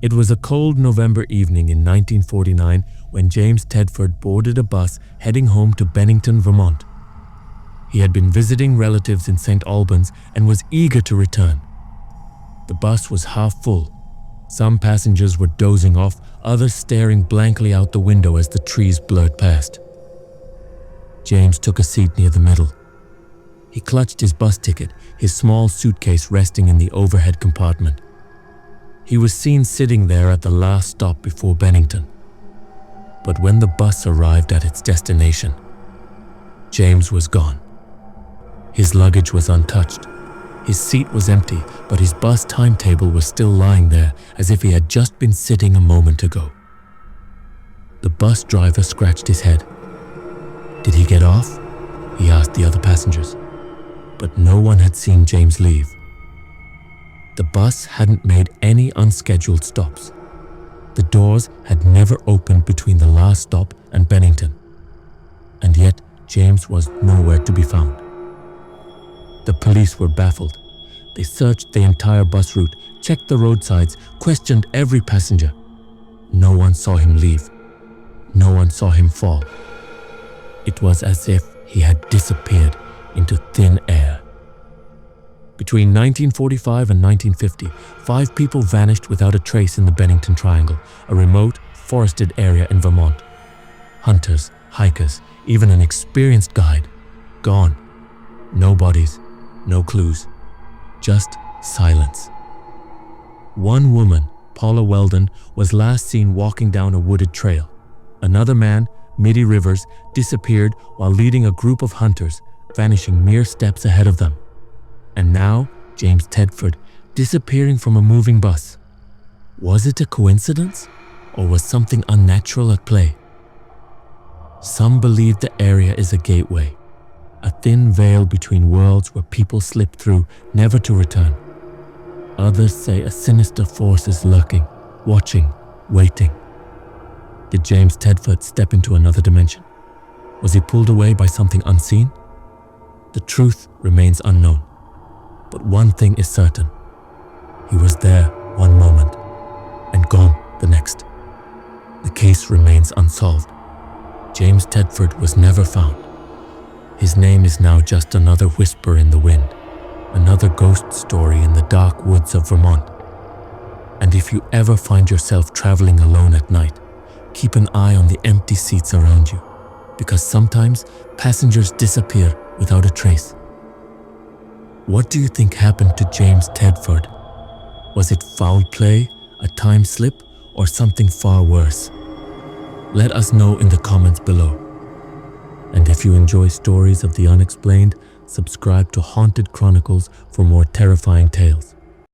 It was a cold November evening in 1949 when James Tedford boarded a bus heading home to Bennington, Vermont. He had been visiting relatives in St. Albans and was eager to return. The bus was half full. Some passengers were dozing off, others staring blankly out the window as the trees blurred past. James took a seat near the middle. He clutched his bus ticket, his small suitcase resting in the overhead compartment. He was seen sitting there at the last stop before Bennington. But when the bus arrived at its destination, James was gone. His luggage was untouched. His seat was empty, but his bus timetable was still lying there as if he had just been sitting a moment ago. The bus driver scratched his head. Did he get off? He asked the other passengers. But no one had seen James leave. The bus hadn't made any unscheduled stops. The doors had never opened between the last stop and Bennington. And yet, James was nowhere to be found. The police were baffled. They searched the entire bus route, checked the roadsides, questioned every passenger. No one saw him leave. No one saw him fall. It was as if he had disappeared into thin air. Between 1945 and 1950, 5 people vanished without a trace in the Bennington Triangle, a remote, forested area in Vermont. Hunters, hikers, even an experienced guide. Gone. No bodies, no clues. Just silence. One woman, Paula Weldon, was last seen walking down a wooded trail. Another man, Mitty Rivers, disappeared while leading a group of hunters, vanishing mere steps ahead of them. And now, James Tedford, disappearing from a moving bus. Was it a coincidence, or was something unnatural at play? Some believe the area is a gateway, a thin veil between worlds where people slip through, never to return. Others say a sinister force is lurking, watching, waiting. Did James Tedford step into another dimension? Was he pulled away by something unseen? The truth remains unknown. But one thing is certain. He was there one moment and gone the next. The case remains unsolved. James Tedford was never found. His name is now just another whisper in the wind, another ghost story in the dark woods of Vermont. And if you ever find yourself traveling alone at night, keep an eye on the empty seats around you, because sometimes passengers disappear without a trace. What do you think happened to James Tedford? Was it foul play, a time slip, or something far worse? Let us know in the comments below. And if you enjoy stories of the unexplained, subscribe to Haunted Chronicles for more terrifying tales.